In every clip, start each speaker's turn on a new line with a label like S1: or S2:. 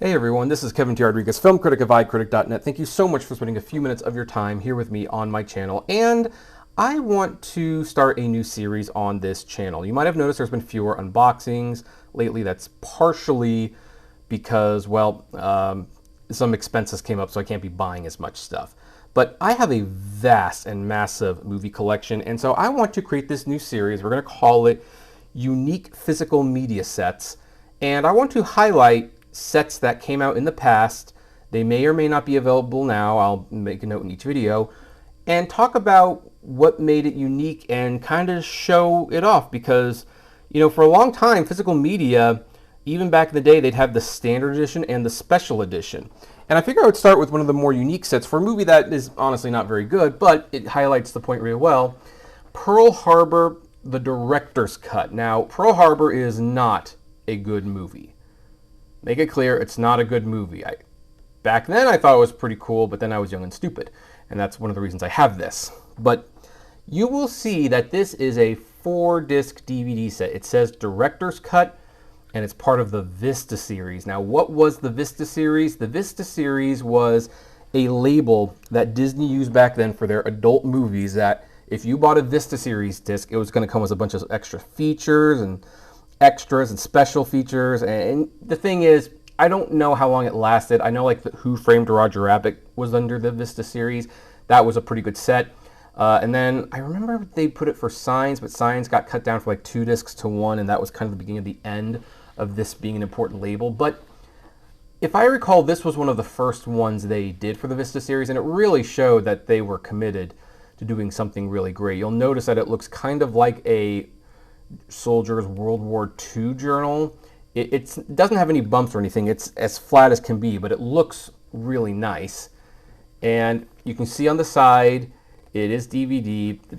S1: Hey everyone, this is Kevin T. Rodriguez, film critic of iCritic.net. Thank you so much for spending a few minutes of your time here with me on my channel. And I want to start a new series on this channel. You might have noticed there's been fewer unboxings lately. That's partially because, well, some expenses came up, so I can't be buying as much stuff. But I have a vast and massive movie collection, and so I want to create this new series. We're going to call it Unique Physical Media Sets. And I want to highlight sets that came out in the past. They may or may not be available now. I'll make a note in each video and talk about what made it unique and kind of show it off, because, you know, for a long time, physical media, even back in the day, they'd have the standard edition and the special edition. And I figure I would start with one of the more unique sets for a movie that is honestly not very good, but it highlights the point really well. Pearl Harbor, the director's cut. Now, Pearl Harbor is not a good movie. Make it clear, it's not a good movie. Back then I thought it was pretty cool, but then I was young and stupid. And that's one of the reasons I have this. But you will see that this is a 4-disc DVD set. It says Director's Cut, and it's part of the Vista series. Now, what was the Vista series? The Vista series was a label that Disney used back then for their adult movies, that if you bought a Vista series disc, it was going to come with a bunch of extra features and extras and special features. And the thing is, I don't know how long it lasted. I know like Who Framed Roger Rabbit was under the Vista series. That was a pretty good set. And then I remember they put it for Signs, but Signs got cut down from like 2 discs to 1, and that was kind of the beginning of the end of this being an important label. But if I recall, this was one of the first ones they did for the Vista series, and it really showed that they were committed to doing something really great. You'll notice that it looks kind of like a Soldier's World War II journal. It doesn't have any bumps or anything. It's as flat as can be, but it looks really nice. And you can see on the side, it is DVD, the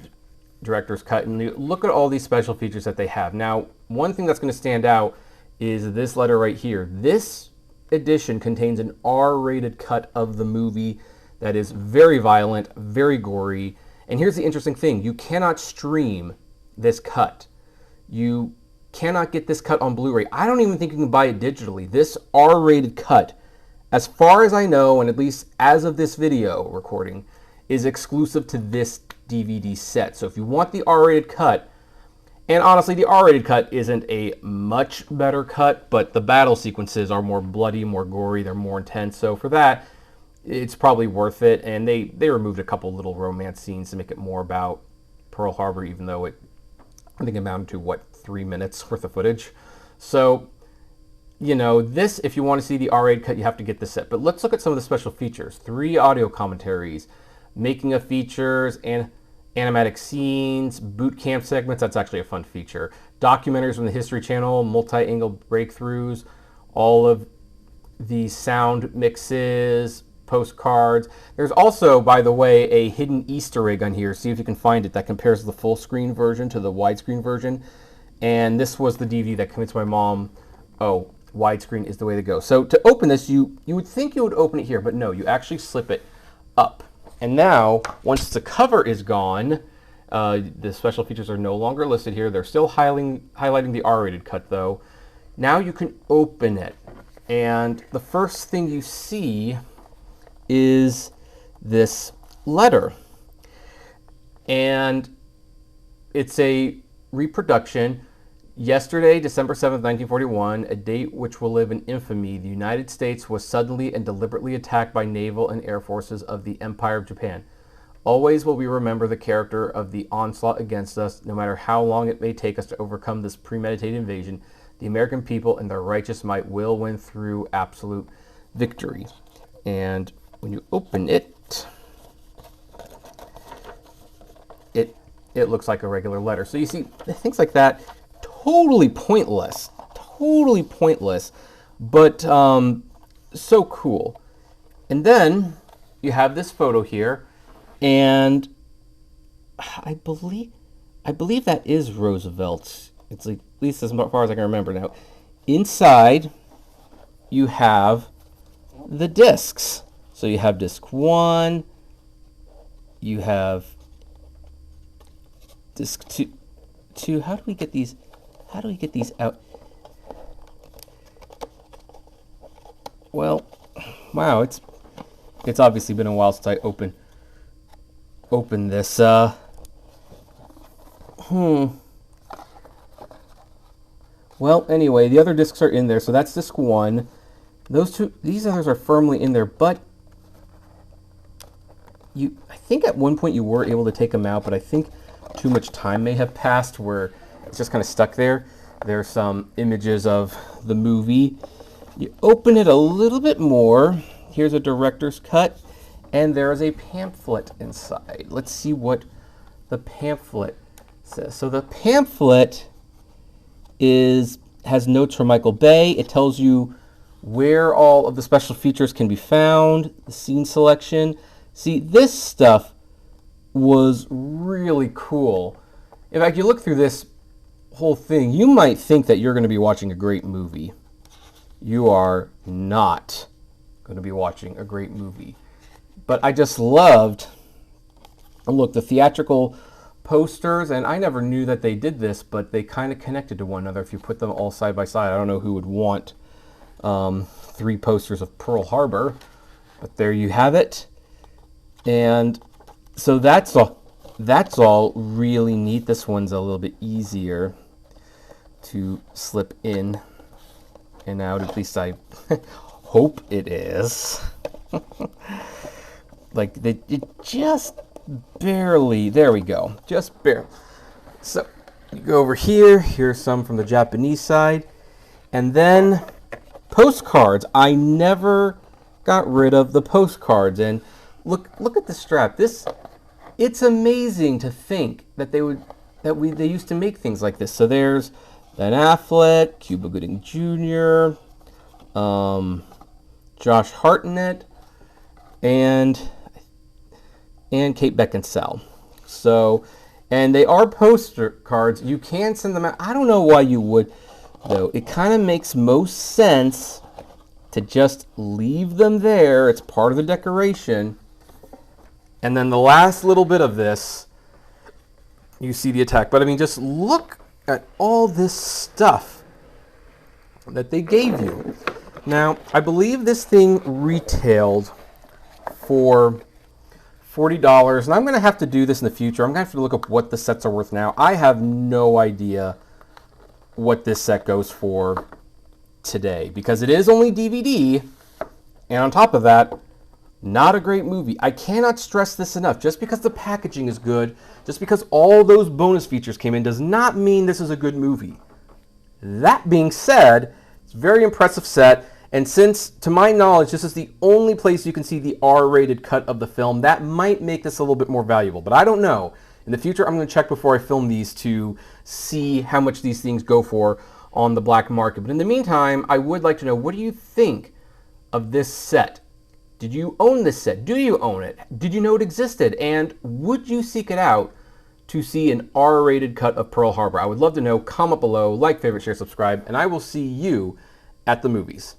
S1: director's cut, and look at all these special features that they have. Now, one thing that's going to stand out is this letter right here. This edition contains an R-rated cut of the movie that is very violent, very gory. And here's the interesting thing. You cannot stream this cut. You cannot get this cut on Blu-ray. I don't even think you can buy it digitally. This R-rated cut, as far as I know, and at least as of this video recording, is exclusive to this DVD set. So if you want the R-rated cut, and honestly, the R-rated cut isn't a much better cut, but the battle sequences are more bloody, more gory, they're more intense. So for that, it's probably worth it. And they removed a couple little romance scenes to make it more about Pearl Harbor, even though it, I think, amounted to, what, 3 minutes worth of footage. So, you know, this, if you want to see the R-rated cut, you have to get this set. But let's look at some of the special features. 3 audio commentaries, making of features, and animatic scenes, boot camp segments. That's actually a fun feature. Documentaries from the History Channel, multi-angle breakthroughs, all of the sound mixes, postcards. There's also, by the way, a hidden Easter egg on here. See if you can find it. That compares the full screen version to the widescreen version. And this was the DVD that convinced my mom, oh, widescreen is the way to go. So to open this, you would think you would open it here, but no, you actually slip it up. And now, once the cover is gone, the special features are no longer listed here. They're still highlighting the R-rated cut, though. Now you can open it. And the first thing you see is this letter. And it's a reproduction. Yesterday, December 7th, 1941, a date which will live in infamy, the United States was suddenly and deliberately attacked by naval and air forces of the Empire of Japan. Always will we remember the character of the onslaught against us, no matter how long it may take us to overcome this premeditated invasion. The American people and their righteous might will win through absolute victory. And when you open it, it looks like a regular letter. So you see, things like that, totally pointless, but so cool. And then you have this photo here, and I believe that is Roosevelt. It's like, at least as far as I can remember now. Inside, you have the discs. So you have disc 1, you have disc 2. How do we get these out? Well, wow, it's obviously been a while since I opened this. Well, anyway, the other discs are in there, so that's disc 1. These others are firmly in there, but I think at one point you were able to take them out, but I think too much time may have passed where it's just kind of stuck there. There's some images of the movie. You open it a little bit more. Here's a director's cut, and there is a pamphlet inside. Let's see what the pamphlet says. So the pamphlet has notes from Michael Bay. It tells you where all of the special features can be found, the scene selection. See, this stuff was really cool. In fact, you look through this whole thing, you might think that you're going to be watching a great movie. You are not going to be watching a great movie. But I just loved, look, the theatrical posters, and I never knew that they did this, but they kind of connected to one another if you put them all side by side. I don't know who would want 3 posters of Pearl Harbor, but there you have it. And so that's all really neat. This one's a little bit easier to slip in and out, at least I hope it is. Like, it just barely, there we go, just barely. So you go over here, here's some from the Japanese side, and then postcards. I never got rid of the postcards, and look at the strap. It's amazing to think that they used to make things like this. So there's Ben Affleck, Cuba Gooding Jr., Josh Hartnett, and Kate Beckinsale. So, and they are poster cards. You can send them out. I don't know why you would, though. It kind of makes most sense to just leave them there. It's part of the decoration. And then the last little bit of this, you see the attack. But I mean, just look at all this stuff that they gave you. Now, I believe this thing retailed for $40, and I'm going to have to do this in the future. I'm going to have to look up what the sets are worth now. I have no idea what this set goes for today, because it is only DVD, and on top of that, not a great movie. I cannot stress this enough. Just because the packaging is good, just because all those bonus features came in, does not mean this is a good movie. That being said, it's a very impressive set. And since, to my knowledge, this is the only place you can see the R-rated cut of the film, that might make this a little bit more valuable. But I don't know. In the future, I'm going to check before I film these to see how much these things go for on the black market. But in the meantime, I would like to know, what do you think of this set? Did you own this set? Do you own it? Did you know it existed? And would you seek it out to see an R-rated cut of Pearl Harbor? I would love to know. Comment below, like, favorite, share, subscribe, and I will see you at the movies.